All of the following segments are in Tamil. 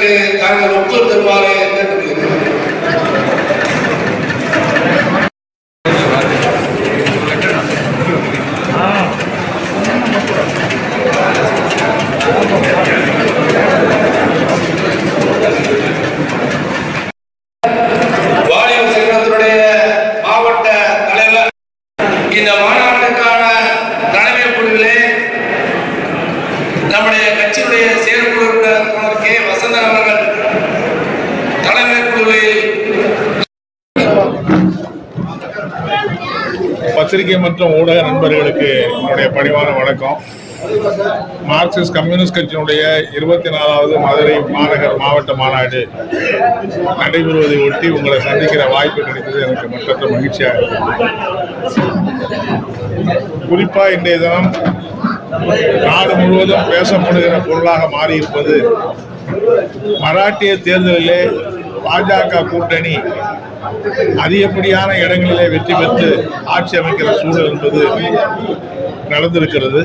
இதற்கு தாங்கள் ஒப்புதல் தருமாறு கேட்டுக்கொள்கிறேன். வாலிபர் சங்கத்தினுடைய மாவட்ட தலைவர் இந்த மாநாட்டுக்கான தலைமை குழுவிலே நம்முடைய கட்சியுடைய செயற்குழு உறுப்பினர் கே வசந்தன் அவர்கள் தலைமை குழுவில் பத்திரிகை மற்றும் ஊடக நண்பர்களுக்கு என்னுடைய பணிவான வணக்கம். மார்க்சிஸ்ட் கம்யூனிஸ்ட் கட்சியினுடைய 24வது மதுரை மாநகர் மாவட்ட மாநாடு நடைபெறுவதை ஒட்டி உங்களை சந்திக்கிற வாய்ப்பு கிடைத்தது எனக்கு மற்றற்ற மகிழ்ச்சியாக இருக்கிறது. குறிப்பாக இன்றைய தினம் நாடு முழுவதும் பேசப்படுகிற பொருளாக மாறியிருப்பது மராட்டிய தேர்தலிலே பாஜக கூட்டணி அதிகப்படியான இடங்களிலே வெற்றி பெற்று ஆட்சி அமைக்கிற சூழல் என்பது நடந்திருக்கிறது.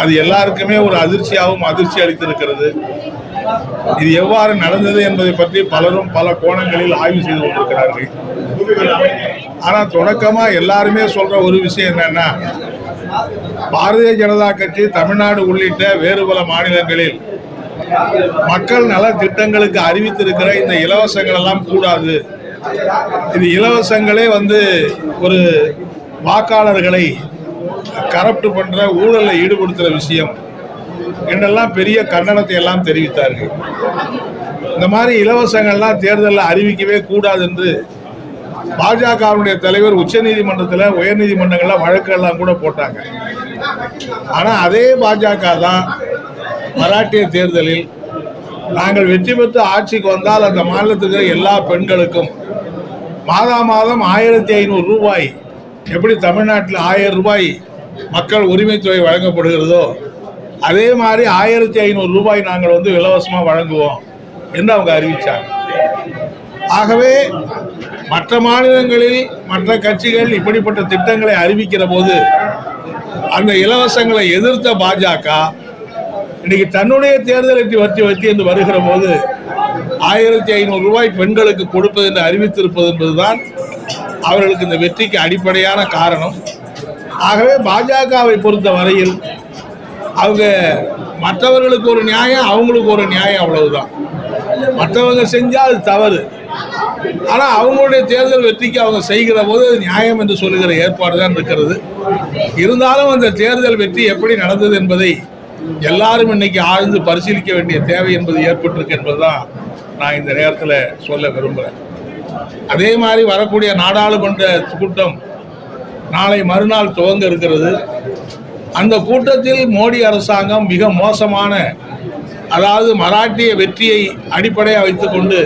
அது எல்லாருக்குமே ஒரு அதிர்ச்சியாகவும் அதிர்ச்சி அளித்திருக்கிறது. இது எவ்வாறு நடந்தது என்பதை பற்றி பலரும் பல கோணங்களில் ஆய்வு செய்து கொண்டிருக்கிறார்கள். ஆனால் தொடக்கமாக எல்லாருமே சொல்ற ஒரு விஷயம் என்னன்னா, பாரதிய ஜனதா கட்சி தமிழ்நாடு உள்ளிட்ட வேறு பல மாநிலங்களில் மக்கள் நல திட்டங்களுக்கு அறிவித்திருக்கிற இந்த இலவசங்கள் எல்லாம் கூடாது, இது இலவசங்களே ஒரு வாக்காளர்களை கரப்ட் பண்ற ஊழலில் ஈடுபடுத்துகிற விஷயம் என்றெல்லாம் பெரிய கண்டனத்தை எல்லாம் தெரிவித்தார்கள். இந்த மாதிரி இலவசங்கள்லாம் தேர்தலில் அறிவிக்கவே கூடாது என்று பாஜகவுடைய தலைவர் உச்ச நீதிமன்றத்தில் உயர் நீதிமன்றங்களில் வழக்கெல்லாம் கூட போட்டாங்க. ஆனால் அதே பாஜக தான் மராட்டிய தேர்தலில் நாங்கள் வெற்றி பெற்று ஆட்சிக்கு வந்தால் அந்த மாநிலத்துக்கு எல்லா பெண்களுக்கும் மாதம் 1500 ரூபாய், எப்படி தமிழ்நாட்டில் 1000 ரூபாய் மக்கள் உரிமை தொகை வழங்கப்படுகிறதோ அதே மாதிரி 1500 ரூபாய் நாங்கள் இலவசமாக வழங்குவோம் என்று அவங்க அறிவித்தாங்க. ஆகவே மற்ற மாநிலங்களில் மற்ற கட்சிகள் இப்படிப்பட்ட திட்டங்களை அறிவிக்கிற போது அந்த இலவசங்களை எதிர்த்த பாஜக இன்னைக்கு தன்னுடைய தேர்தல் வெற்றி என்று வருகிற போது 1500 ரூபாய் பெண்களுக்கு கொடுப்பது என்று அறிவித்திருப்பது என்பதுதான் அவர்களுக்கு இந்த வெற்றிக்கு அடிப்படையான காரணம். ஆகவே பாஜகவை பொறுத்த வரையில் அவங்க மற்றவர்களுக்கு ஒரு நியாயம், அவங்களுக்கு ஒரு நியாயம், அவ்வளவுதான். மற்றவங்க செஞ்சால் தவறு, ஆனால் அவங்களுடைய தேர்தல் வெற்றிக்கு அவங்க செய்கிற போது அது நியாயம் என்று சொல்லுகிற ஏற்பாடு தான் இருக்கிறது. இருந்தாலும் அந்த தேர்தல் வெற்றி எப்படி நடந்தது என்பதை எல்லாரும் இன்னைக்கு ஆழ்ந்து பரிசீலிக்க வேண்டிய தேவை என்பது ஏற்பட்டிருக்கு என்பதுதான் நான் இந்த நேரத்தில் சொல்ல விரும்புகிறேன். அதே மாதிரி வரக்கூடிய நாடாளுமன்ற கூட்டம் நாளை மறுநாள் துவங்க இருக்கிறது. அந்த கூட்டத்தில் மோடி அரசாங்கம் மிக மோசமான, அதாவது மராட்டிய வெற்றியை அடிப்படையாக வைத்துக்கொண்டு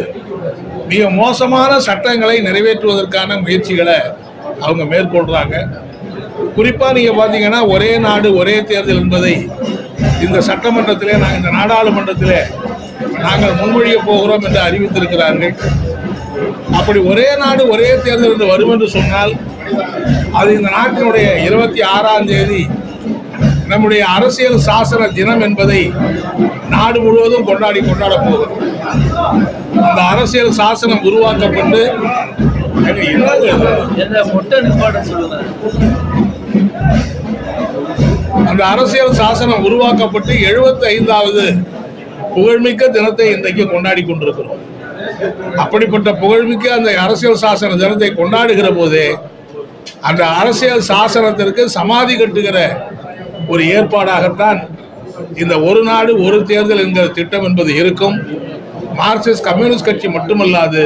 மிக மோசமான சட்டங்களை நிறைவேற்றுவதற்கான முயற்சிகளை அவங்க மேற்கொள்றாங்க. குறிப்பாக நீங்கள் பார்த்தீங்கன்னா ஒரே நாடு ஒரே தேர்தல் என்பதை இந்த சட்டமன்றத்திலே இந்த நாடாளுமன்றத்திலே நாங்கள் முன்மொழிய போகிறோம் என்று அறிவித்திருக்கிறார்கள். அப்படி ஒரே நாடு ஒரே தேர்தல் என்று வரும் என்று சொன்னால் அது இந்த நாட்டினுடைய 26ஆம் தேதி நம்முடைய அரசியல் சாசன தினம் என்பதை நாடு முழுவதும் கொண்டாட போகிறோம். அந்த அரசியல் சாசனம் உருவாக்கப்பட்டு அந்த அரசியல் சாசனம் உருவாக்கப்பட்டு 75வது புகழ்மிக்க தினத்தை இன்றைக்கு கொண்டாடி கொண்டிருக்கிறோம். அப்படிப்பட்ட புகழ்மிக்க அந்த அரசியல் சாசன தினத்தை கொண்டாடுகிற போதே அந்த அரசியல் சாசனத்திற்கு சமாதி கட்டுகிற ஒரு ஏற்பாடாகத்தான் இந்த ஒரு நாடு ஒரு தேர்தல் என்கிற திட்டம் என்பது இருக்கும். மார்க்சிஸ்ட் கம்யூனிஸ்ட் கட்சி மட்டுமல்லாது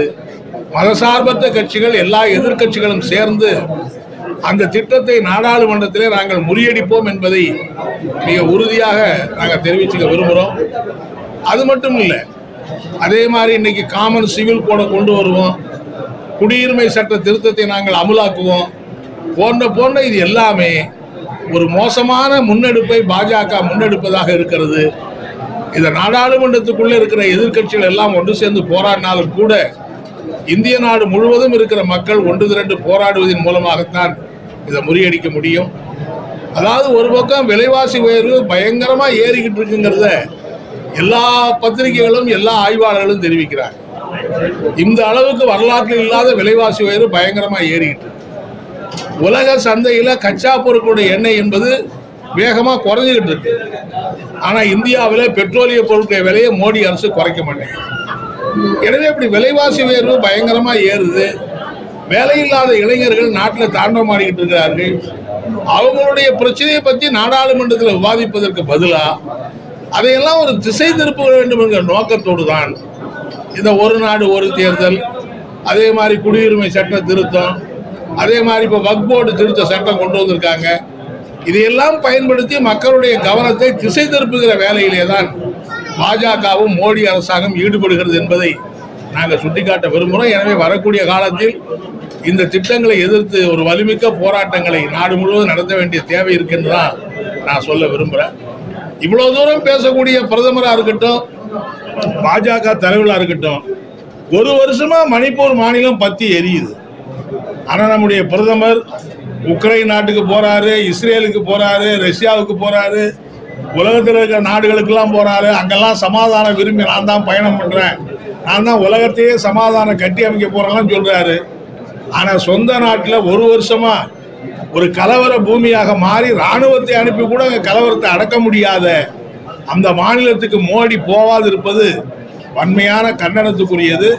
மதசார்பற்ற கட்சிகள், எல்லா எதிர்கட்சிகளும் சேர்ந்து அந்த திட்டத்தை நாடாளுமன்றத்திலே நாங்கள் முறியடிப்போம் என்பதை மிக உறுதியாக நாங்கள் தெரிவிச்சுக்க விரும்புகிறோம். அது மட்டும் இல்லை, அதே மாதிரி இன்னைக்கு காமன் சிவில் கோடை கொண்டு வருவோம், குடியுரிமை சட்ட திருத்தத்தை நாங்கள் அமுலாக்குவோம் போன்ற இது எல்லாமே ஒரு மோசமான முன்னெடுப்பை பாஜக முன்னெடுப்பதாக இருக்கிறது. இந்த நாடாளுமன்றத்துக்குள்ளே இருக்கிற எதிர்கட்சிகள் எல்லாம் ஒன்று சேர்ந்து போராடினாலும் கூட இந்திய நாடு முழுவதும் இருக்கிற மக்கள் ஒன்று திரண்டு போராடுவதன் மூலமாகத்தான் இதை முறியடிக்க முடியும். அதாவது ஒரு பக்கம் விலைவாசி உயர்வு பயங்கரமாக ஏறிக்கிட்டு இருக்குங்கிறத எல்லா பத்திரிகைகளும் எல்லா ஆய்வாளர்களும் தெரிவிக்கிறாங்க. இந்த அளவுக்கு வரலாற்றில் இல்லாத விலைவாசி உயர்வு பயங்கரமா ஏறிக்கிட்டு. உலக சந்தையில கச்சா பொருட்களுடைய எண்ணெய் என்பது வேகமா குறைஞ்சிக்கிட்டு இருக்கு. ஆனா இந்தியாவில் பெட்ரோலிய பொருட்கள் விலையை மோடி அரசு குறைக்க மாட்டேங்குது. எனவே இப்படி விலைவாசி உயர்வு பயங்கரமா ஏறுது. வேலையில்லாத இளைஞர்கள் நாட்டில் தாண்டவமாடிக்கிட்டு இருக்கிறார்கள். அவங்களுடைய பிரச்சனையை பற்றி நாடாளுமன்றத்தில் விவாதிப்பதற்கு பதிலா அதையெல்லாம் ஒரு திசை திருப்ப வேண்டும் என்கிற நோக்கத்தோடு தான் இந்த ஒரு நாடு ஒரு தேர்தல், அதே மாதிரி குடியுரிமை சட்ட திருத்தம், அதே மாதிரி இப்போ வக்ஃப் போர்டு திருத்த சட்டம் கொண்டு வந்திருக்காங்க. இதையெல்லாம் பயன்படுத்தி மக்களுடைய கவனத்தை திசை திருப்புகிற வேலையிலே தான் பாஜகவும் மோடி அரசாங்கம் ஈடுபடுகிறது என்பதை நாங்கள் சுட்டிக்காட்ட விரும்புகிறோம். எனவே வரக்கூடிய காலத்தில் இந்த திட்டங்களை எதிர்த்து ஒரு வலிமிக்க போராட்டங்களை நாடு முழுவதும் நடத்த வேண்டிய தேவை இருக்குன்னு தான் நான் சொல்ல விரும்புகிறேன். இவ்வளவு தூரம் பேசக்கூடிய பிரதமராக இருக்கட்டும், பாஜக தலைவர்களாக இருக்கட்டும், ஒரு வருஷமா மணிப்பூர் மாநிலம் பத்தி எரியுது. ஆனால் நம்முடைய பிரதமர் உக்ரைன் நாட்டுக்கு போறாரு, இஸ்ரேலுக்கு போறாரு, ரஷ்யாவுக்கு போறாரு, உலகத்தில் இருக்கிற நாடுகளுக்கெல்லாம் போறாரு. அங்கெல்லாம் சமாதானம் விரும்பி நான் தான் பயணம் பண்றேன், நான் தான் உலகத்தையே சமாதானம் கட்டி அமைக்க போறேன்னு சொல்றாரு. ஆனா சொந்த நாட்டில் ஒரு வருஷமா ஒரு கலவர பூமியாக மாறி ராணுவத்தை அனுப்பி கூட அங்கே கலவரத்தை அடக்க முடியாத அந்த மாநிலத்துக்கு மோடி போவாது இருப்பது வன்மையான கண்டனத்துக்குரியது.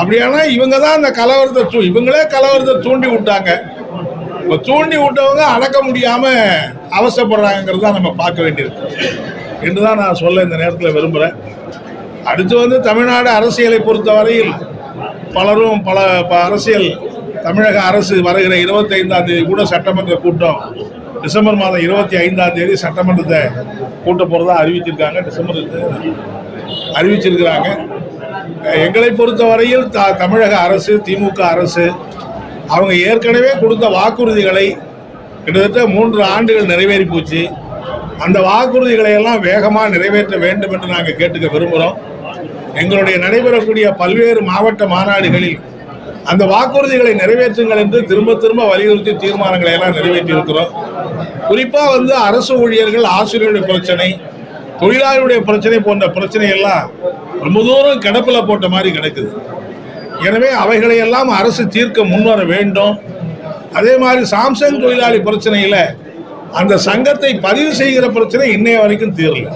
அப்படியானா இவங்க தான் அந்த கலவரத்தை இவங்களே கலவரத்தை தூண்டி விட்டாங்க. இப்போ தூண்டி விட்டவங்க அடக்க முடியாம அவசரப்படுறாங்கிறது தான் நம்ம பார்க்க வேண்டியிருக்கு என்று தான் நான் சொல்ல இந்த நேரத்தில் விரும்புகிறேன். அடுத்து தமிழ்நாடு அரசியலை பொறுத்தவரையில் பலரும் பல அரசியல் தமிழக அரசு வருகிற 25ஆம் தேதி கூட சட்டமன்ற கூட்டம், டிசம்பர் மாதம் 25ஆம் தேதி சட்டமன்றத்தை கூட்ட போகிறதா அறிவிச்சிருக்காங்க. டிசம்பருக்கு அறிவிச்சிருக்கிறாங்க. எங்களை பொறுத்தவரையில் தமிழக அரசு, திமுக அரசு அவங்க ஏற்கனவே கொடுத்த வாக்குறுதிகளை கிட்டத்தட்ட 3 ஆண்டுகள் நிறைவேறி போச்சு. அந்த வாக்குறுதிகளை எல்லாம் வேகமாக நிறைவேற்ற வேண்டும் என்று நாங்கள் கேட்டுக்க விரும்புகிறோம். எங்களுடைய நடைபெறக்கூடிய பல்வேறு மாவட்ட மாநாடுகளில் அந்த வாக்குறுதிகளை நிறைவேற்றுங்கள் என்று திரும்ப திரும்ப வலியுறுத்தி தீர்மானங்களை எல்லாம் நிறைவேற்றி இருக்கிறோம். குறிப்பாக அரசு ஊழியர்கள், ஆசிரியர்களுடைய பிரச்சனை, தொழிலாளர்களுடைய பிரச்சனை போன்ற பிரச்சனை எல்லாம் ரொம்ப தூரம் கிடப்பில் போட்ட மாதிரி கிடக்குது. எனவே அவைகளை எல்லாம் அரசு தீர்க்க முன்வர வேண்டும். அதே மாதிரி சாம்சங் தொழிலாளி பிரச்சனையில் அந்த சங்கத்தை பதிவு செய்கிற பிரச்சனை இன்னைய வரைக்கும் தீரல.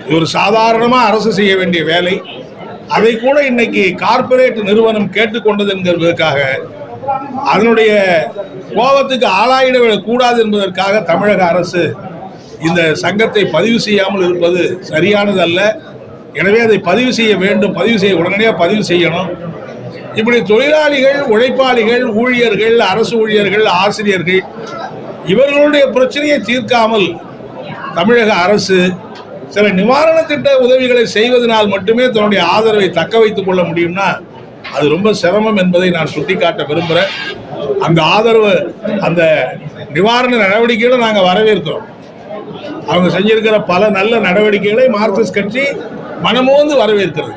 இது ஒரு சாதாரணமாக அரசு செய்ய வேண்டிய வேலை. அதை கூட இன்னைக்கு கார்ப்பரேட் நிறுவனம் கேட்டுக்கொண்டது என்கிறதுக்காக, அதனுடைய கோபத்துக்கு ஆளாயிடக்கூடாது என்பதற்காக தமிழக அரசு இந்த சங்கத்தை பதிவு செய்யாமல் இருப்பது சரியானது அல்ல. எனவே அதை பதிவு செய்ய வேண்டும், உடனடியாக பதிவு செய்யணும். இப்படி தொழிலாளிகள், உழைப்பாளிகள், ஊழியர்கள், அரசு ஊழியர்கள், ஆசிரியர்கள் இவர்களுடைய பிரச்சனையை தீர்க்காமல் தமிழக அரசு சில நிவாரண திட்ட உதவிகளை செய்வதனால் மட்டுமே தன்னுடைய ஆதரவை தக்க வைத்துக் கொள்ள முடியும்னா அது ரொம்ப சிரமம் என்பதை நான் சுட்டிக்காட்ட விரும்புகிறேன். அந்த ஆதரவு, அந்த நிவாரண நடவடிக்கைகளை நாங்கள் வரவேற்கிறோம். அவங்க செஞ்சிருக்கிற பல நல்ல நடவடிக்கைகளை மார்க்சிஸ்ட் கட்சி மனமோந்து வரவேற்கிறது.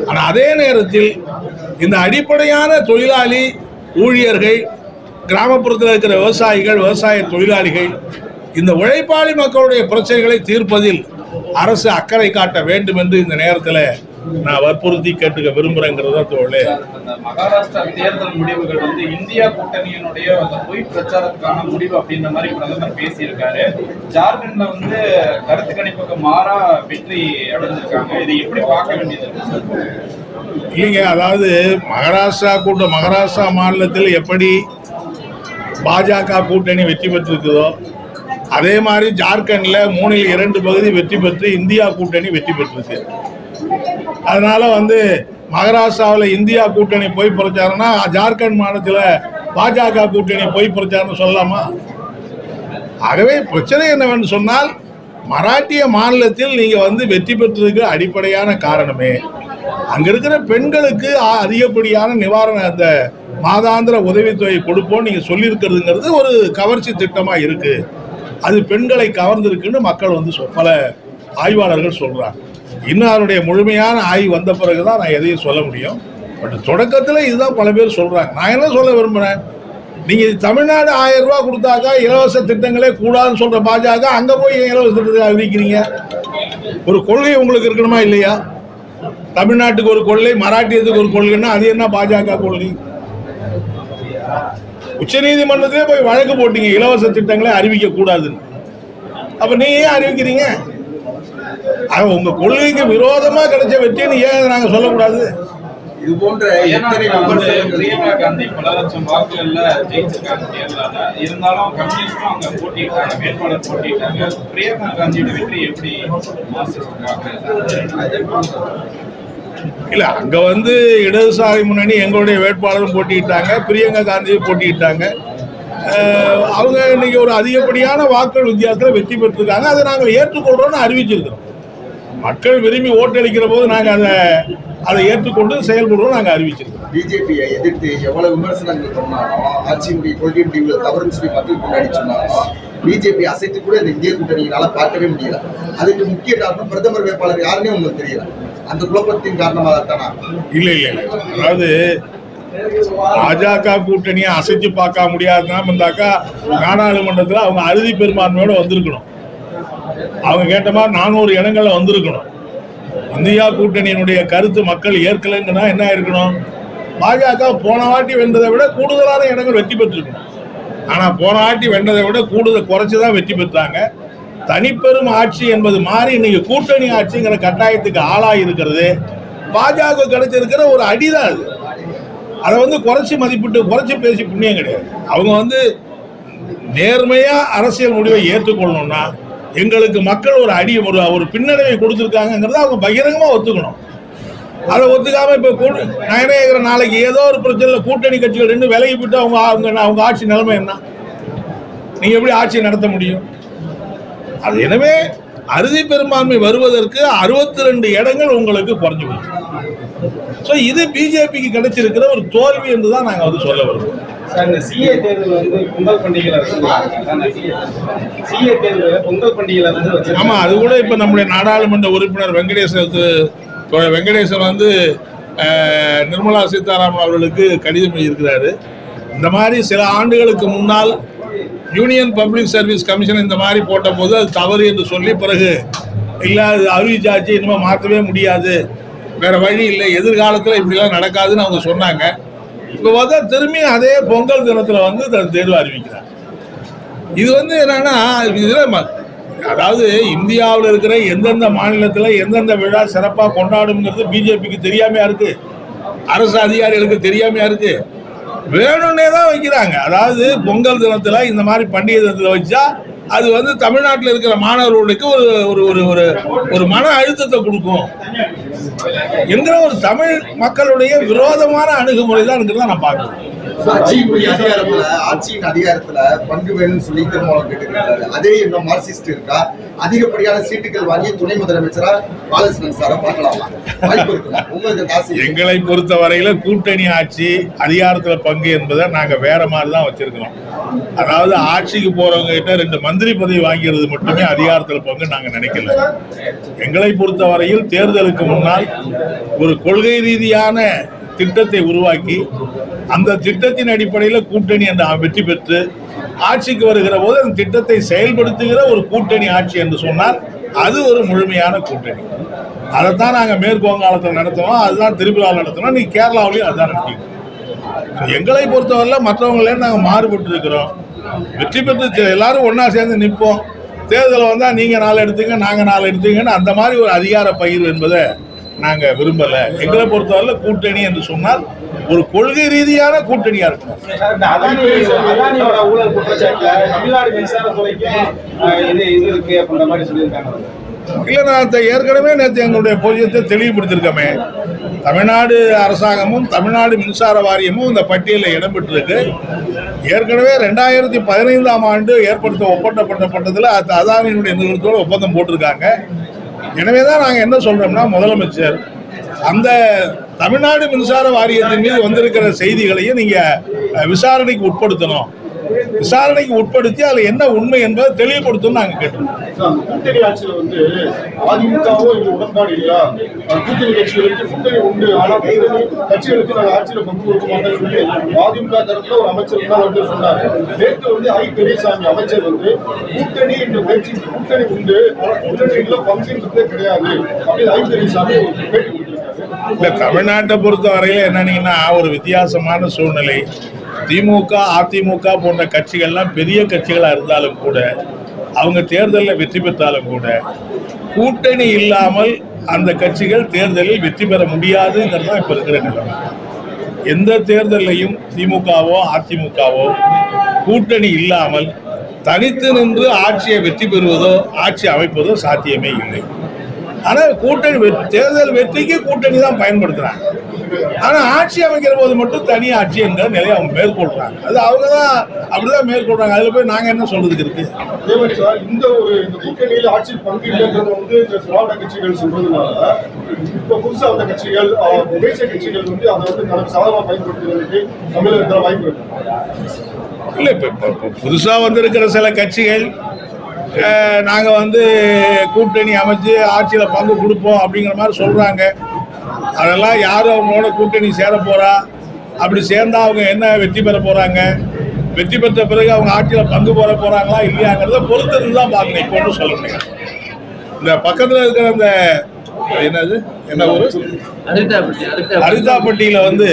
ஆனால் அதே நேரத்தில் இந்த அடிப்படையான தொழிலாளி, ஊழியர்கள், கிராமப்புறத்தில் இருக்கிற விவசாயிகள், விவசாய தொழிலாளிகள், இந்த உழைப்பாளி மக்களுடைய பிரச்சனைகளை தீர்ப்பதில் அரசு அக்கறை காட்ட வேண்டும் என்று இந்த நேரத்தில் நான் வற்புறுத்தி கேட்டுக்க விரும்புறேங்கிறத தோழே. மகாராஷ்டிரா தேர்தல் முடிவுகள் இந்தியா கூட்டணியினுடைய பொய் பிரச்சாரத்துக்கான முடிவு அப்படின்ற மாதிரி பிரதமர் பேசியிருக்காரு. ஜார்க்கண்ட்ல கருத்து கணிப்புக்கு மாறா வெற்றி அடைஞ்சிருக்காங்க. இதை எப்படி பார்க்க வேண்டியது? இல்லைங்க, அதாவது மகாராஷ்டிரா மாநிலத்தில் எப்படி பாஜக கூட்டணி வெற்றி பெற்றிருக்குதோ அதே மாதிரி ஜார்க்கண்ட்ல 3இல் 2 பகுதி வெற்றி பெற்று இந்தியா கூட்டணி வெற்றி பெற்றிருக்கு. அதனால மகாராஷ்டிராவில் இந்தியா கூட்டணி பொய் பிரச்சாரம்னா ஜார்க்கண்ட் மாநிலத்தில் பாஜக கூட்டணி பொய் பிரச்சாரம் சொல்லலாமா? ஆகவே பிரச்சனை என்னவென்று சொன்னால், மராட்டிய மாநிலத்தில் நீங்க வெற்றி பெற்றிருக்கிற அடிப்படையான காரணமே அங்க இருக்கிற பெண்களுக்கு அதிகப்படியான நிவாரண அந்த மாதாந்திர உதவித்தொகை கொடுப்போம் நீங்க சொல்லியிருக்கிறதுங்கிறது ஒரு கவர்ச்சி திட்டமா இருக்கு. அது பெண்களை கவர்ந்திருக்குன்னு மக்கள் பல ஆய்வாளர்கள் சொல்றாங்க. இன்னும் அதனுடைய முழுமையான ஆய்வு வந்த பிறகுதான் நான் எதையும் சொல்ல முடியும். பட் தொடக்கத்தில் இதுதான் பல பேர் சொல்றாங்க. நான் என்ன சொல்ல விரும்புறேன், நீங்க தமிழ்நாடு 1000 ரூபாய் கொடுத்தாக்கா இலவச திட்டங்களே கூடாதுன்னு சொல்ற பாஜக அங்க போய் இலவச திட்டத்தை அறிவிக்கிறீங்க? ஒரு கொள்கை உங்களுக்கு இருக்கணுமா இல்லையா? தமிழ்நாட்டுக்கு ஒரு கொள்கை, மராட்டியத்துக்கு ஒரு கொள்கைன்னா அது என்ன பாஜக கொள்கை? உச்ச நீதிமன்றத்திலே போய் வழக்கு போட்டீங்க இலவச திட்டங்களை அறிவிக்க கூடாதுன்னு. அப்ப நீங்க ஏன் அறிவிக்கிறீங்க? உங்க கொள்கைக்கு விரோதமா கிடைச்ச வெற்றின்னு ஏன் நாங்க சொல்லக்கூடாது? இது போன்ற பிரியங்கா காந்தி பல லட்சம் வாக்குகள்ல ஜெயிச்சிருக்காங்க தேர்தலால. இருந்தாலும் கம்யூனிஸ்டும் அங்க போட்டிட்டாங்க, வேட்பாளர் போட்டிட்டாங்க. பிரியங்கா காந்தியோட வெற்றி எப்படி இல்ல, அங்க வந்து இடதுசாரி முன்னணி எங்களுடைய வேட்பாளரும் போட்டிட்டாங்க, பிரியங்கா காந்தியும் போட்டிட்டாங்க. அவங்க இன்னைக்கு ஒரு அதிகப்படியான வாக்குகள் வித்தியாசத்தில் வெற்றி பெற்றிருக்காங்க. அதை நாங்கள் ஏற்றுக்கொள்றோம்னு அறிவிச்சிருக்கிறோம். மக்கள் விரும்பி ஓட்டளிக்கிற போது நாங்கள் அதை ஏற்றுக்கொண்டு செயல்படுறோம் நாங்கள் அறிவிச்சிருக்கோம். பிஜேபியை எதிர்த்து எவ்வளவு விமர்சனங்கள் சொன்னாலும், ஆட்சியினுடைய கொள்கை முடிவுகள் தவறுன்னு சொல்லி மக்கள் கொண்டாடி சொன்னாலும், பிஜேபி அசைத்து கூட இந்த இந்திய கூட்டணியினால பார்க்கவே முடியல. அதுக்கு முக்கிய காரணம் பிரதமர் வேட்பாளர் யாருன்னே உங்களுக்கு தெரியல. அந்த குழப்பத்தின் காரணமாக தானா? இல்ல இல்ல இல்ல, அதாவது பாஜக கூட்டணியை அசைச்சு பார்க்க முடியாதுன்னா வந்தாக்கா நாடாளுமன்றத்தில் அவங்க அறுதி பெரும்பான்மையோட வந்திருக்கணும். அவங்க கேட்ட மாதிரி 400 இடங்கள்ல வந்திருக்கணும். இந்தியா கூட்டணியினுடைய கருத்து மக்கள் ஏற்கலைங்கன்னா என்ன இருக்கணும்? பாஜக போன வாட்டி வென்றதை விட கூடுதலான இடங்கள் வெற்றி பெற்றிருக்கணும். ஆனா போன வாட்டி வென்றதை விட கூடுதல் குறைச்சுதான் வெற்றி பெற்றாங்க. தனிப்பெரும் ஆட்சி என்பது மாறி இன்னைக்கு கூட்டணி ஆட்சிங்கிற கட்டாயத்துக்கு ஆளாகி இருக்கிறது பாஜக கிடைச்சிருக்கிற ஒரு அடிதான் அது. அதை வந்து குறைச்சி மதிப்பிட்டு குறைச்சி பேசி புண்ணியம் கிடையாது. அவங்க வந்து நேர்மையா அரசியல் முடிவை ஏற்றுக்கொள்ளணும்னா எங்களுக்கு மக்கள் ஒரு அடி ஒரு பின்னடைவை கொடுத்துருக்காங்கிறத அவங்க பகிரங்கமா ஒத்துக்கணும். அதை ஒத்துக்காம இப்ப நான் என்ன கேட்கிறேன், நாளைக்கு ஏதோ ஒரு பிரச்சனை கூட்டணி கட்சிகள் ரெண்டு விலகி போட்டு அவங்க ஆட்சி நிலைமை என்ன? நீங்க எப்படி ஆட்சி நடத்த முடியும்? அது எனவே அறுதி பெரும்பான்மை வருவதற்கு 62 இடங்கள் உங்களுக்கு குறைஞ்சு போச்சு. இது பிஜேபிக்கு கிடைச்சிருக்கிற ஒரு தோல்வி என்றுதான் நாங்க வந்து சொல்ல வருவோம். சிஏ தேர்தல் வந்து பொங்கல் பண்டிகையில சிஏ தேர்தல் பொங்கல் பண்டிகையில வந்து ஆமா, அது கூட இப்ப நம்முடைய நாடாளுமன்ற உறுப்பினர் வெங்கடேசன் வந்து நிர்மலா சீதாராமன் அவர்களுக்கு கடிதம் எழுதியிருக்கிறாரு. இந்த மாதிரி சில ஆண்டுகளுக்கு முன்னால் யூனியன் பப்ளிக் சர்வீஸ் கமிஷன் இந்த மாதிரி போட்ட போது அது தவறு என்று சொல்லி பிறகு இல்லை அது அறிவிச்சாச்சு, இனிமேல் மாற்றவே முடியாது, வேற வழி இல்லை, எதிர்காலத்தில் இப்படிலாம் நடக்காதுன்னு அவங்க சொன்னாங்க. இப்போ பார்த்தா திரும்பி அதே பொங்கல் தினத்தில் வந்து தேர்வு அறிவிக்கிறாங்க. இது வந்து என்னன்னா, இதில் அதாவது இந்தியாவில் இருக்கிற எந்தெந்த மாநிலத்தில் எந்தெந்த விழா சிறப்பாக கொண்டாடுங்கிறது பிஜேபிக்கு தெரியாமையா இருக்கு, அரசு அதிகாரிகளுக்கு தெரியாமையா இருக்கு, வேணும்னே தான் வைக்கிறாங்க. அதாவது பொங்கல் தினத்துல இந்த மாதிரி பண்டிகை தினத்துல வச்சா அது வந்து தமிழ்நாட்டில் இருக்கிற மாணவர்களுக்கு ஒரு ஒரு ஒரு ஒரு மன அழுத்தத்தை கொடுக்கும் என்கிற ஒரு தமிழ் மக்களுடைய விரோதமான அணுகுமுறை தான் நான் பார்க்கிறேன். ஆட்சியின் அதிகாரத்துல பங்கு வேணும்னு சொல்லி திருமாவளவன் கேட்டுக்கிறாரு. அதே இந்த மார்க்சிஸ்ட் இருக்கா அதிகப்படியான சீட்டுகள் வாங்கி துணை முதலமைச்சரா பாலகிருஷ்ணன் சாரை பார்க்கலாமா? எங்களை பொறுத்த வரையில கூட்டணி ஆட்சி அதிகாரத்துல பங்கு என்பதை நாங்க வேற மாதிரி தான் வச்சிருக்கிறோம். அதாவது ஆட்சிக்கு போறவங்க கிட்ட 2 மந்திரி பதவி வாங்கிறது மட்டுமே அதிகாரத்துல பங்கு நாங்க நினைக்கல. எங்களை பொறுத்த வரையில் தேர்தலுக்கு முன்னால் ஒரு கொள்கை ரீதியான திட்டத்தை உருவாக்கி அந்த திட்டத்தின் அடிப்படையில் கூட்டணி அந்த வெற்றி பெற்று ஆட்சிக்கு வருகிற போது அந்த திட்டத்தை செயல்படுத்துகிற ஒரு கூட்டணி ஆட்சி என்று சொன்னால் அது ஒரு முழுமையான கூட்டணி. அதைத்தான் நாங்கள் மேற்கு வங்காளத்தில் நடத்துவோம், அதுதான் திரிபுராவில் நடத்துவோம், நீ கேரளாவிலையும் அதுதான் நடத்திக்கணும். எங்களை பொறுத்தவரையில் மற்றவங்களே நாங்கள் மாறுபட்டு இருக்கிறோம். வெற்றி பெற்று எல்லாரும் ஒன்னா சேர்ந்து நிற்போம். தேர்தல் வந்தால் நீங்கள் 4 எடுத்தீங்க நாங்கள் 4 எடுத்தீங்கன்னு அந்த மாதிரி ஒரு அதிகார பகிர்வு என்பதை நாங்கள் விரும்பலை. எங்களை பொறுத்தவரை கூட்டணி என்று சொன்னால் ஒரு கொள்கை ரீதியான கூட்டணியா இருக்கணும். இல்ல, நான் ஏற்கனவே நேற்று எங்களுடைய பொசிஷத்தை தெளிவுபடுத்திருக்கோமே. தமிழ்நாடு அரசாங்கமும் தமிழ்நாடு மின்சார வாரியமும் இந்த பட்டியலில் இடம்பெற்றிருக்கு. ஏற்கனவே 2015ஆம் ஆண்டு ஒப்பந்தப்பட்டதில் அதானியினுடைய நிறுவனத்தோடு ஒப்பந்தம் போட்டிருக்காங்க. எனவேதான் நாங்கள் என்ன சொல்றோம்னா, முதலமைச்சர் அந்த தமிழ்நாடு மின்சார வாரியத்தின் மீது வந்திருக்கிற செய்திகளையும் நீங்க விசாரணைக்கு உட்படுத்தணும். விசாரணைக்கு உட்படுத்தி அதில் என்ன உண்மை என்பதை தெளிவுபடுத்தும் நாங்கள் கேட்டோம். கூட்டணி ஆட்சியில் வந்து அதிமுகவும் இங்க உடன்பாடு இல்லையா, கூட்டணி கட்சிகளுக்கு கூட்டணி உண்டு, ஆனால் கூட்டணி கட்சிகளுக்கு நாங்கள் ஆட்சியில பங்கு கொடுக்க மாட்டோம்னு சொல்லி அதிமுக தரப்புல ஒரு அமைச்சர் தான் வந்து சொன்னார். நேற்று வந்து ஐ பெரியசாமி அமைச்சர் வந்து கூட்டணி இந்த முயற்சி கூட்டணி உண்டு, ஆனால் கூட்டணியில பங்குன்றதே கிடையாது அப்படின்னு ஐ பெரியசாமி பேட்டி கொடுத்திருக்காரு. இல்ல, தமிழ்நாட்டை பொறுத்த வரையில என்னன்னீங்கன்னா ஒரு வித்தியாசமான சூழ்நிலை. திமுக அதிமுக போன்ற கட்சிகள்லாம் பெரிய கட்சிகளா இருந்தாலும் கூட அவங்க தேர்தலில் வெற்றி பெற்றாலும் கூட கூட்டணி இல்லாமல் அந்த கட்சிகள் தேர்தலில் வெற்றி பெற முடியாதுங்கிறது தான் இப்ப இருக்கிற நிலைமை. எந்த தேர்தலையும் திமுகவோ அதிமுகவோ கூட்டணி இல்லாமல் தனித்து நின்று ஆட்சியை வெற்றி பெறுவதோ ஆட்சி அமைப்பதோ சாத்தியமே இல்லை. ஆனால் கூட்டணி தேர்தல் வெற்றிக்கு கூட்டணி தான் பயன்படுத்துறாங்க. ஆனா ஆட்சி அமைக்கிற போது மட்டும் தனி ஆட்சி என்ற நிலையை அவங்க மேற்கொள்றாங்க. அது அவங்க தான் அப்படிதான் மேற்கொள்றாங்க. அதுல போய் நாங்க என்ன சொல்றதுக்கு இருக்கு? இந்த கூட்டணியில் ஆட்சி பங்கு இல்லைன்றது வந்து இந்த திராவிட கட்சிகள் சொல்றதுனால இப்ப புதுசா வந்த கட்சிகள் தேசிய கட்சிகள் வந்து அதை வந்து நமக்கு சாதகமா பயன்படுத்துறதுக்கு தமிழகத்தில் வாய்ப்பு இருக்கு. இல்ல, இப்ப புதுசா வந்திருக்கிற சில கட்சிகள் நாங்க வந்து கூட்டணி அமைச்சு ஆட்சியில பங்கு கொடுப்போம் அப்படிங்கிற மாதிரி சொல்றாங்க. அதெல்லாம் யாரும் அவங்களோட கூட்டணி சேர போறா, அப்படி சேர்ந்தா அவங்க என்ன வெற்றி பெற போறாங்க, வெற்றி பெற்ற பிறகு அவங்க ஆட்சியில பங்கு போற போறாங்களா இல்லையாங்கிறத பொறுத்து தான் பார்க்கணும். இப்போ ஒன்றும் சொல்ல முடியாது. இந்த பக்கத்துல இருக்கிற அந்த என்ன ஊரு அரிதாப்பட்டியில வந்து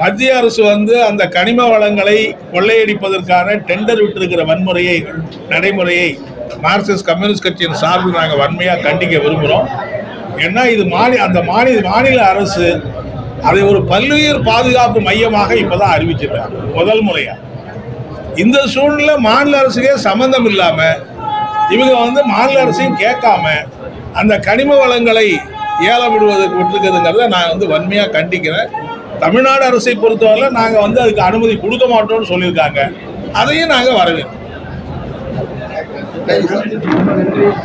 மத்திய அரசு வந்து அந்த கனிம வளங்களை கொள்ளையடிப்பதற்கான டெண்டர் விட்டிருக்கிற நடைமுறையை மார்க்சிஸ்ட் கம்யூனிஸ்ட் கட்சியின் சார்பில் நாங்கள் வன்மையாக கண்டிக்க விரும்புகிறோம். ஏன்னா இது மாநில அரசு அதை ஒரு பல்லுயிர் பாதுகாப்பு மையமாக இப்பதான் அறிவிச்சிருக்காங்க முதல் முறையா. இந்த சூழ்நிலை மாநில அரசுக்கே சம்பந்தம் இல்லாம இவங்க வந்து மாநில அரசையும் கேட்காம அந்த கனிம வளங்களை ஏலம் விடுவதற்கு விட்டுருக்குதுங்கிறத நான் வந்து வன்மையாக கண்டிக்கிறேன். தமிழ்நாடு அரசை பொறுத்தவரை நாங்கள் வந்து அதுக்கு அனுமதி கொடுக்க மாட்டோம்னு சொல்லியிருக்காங்க. அதையும் நாங்கள் வரவேற்கிறோம்.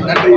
நன்றி.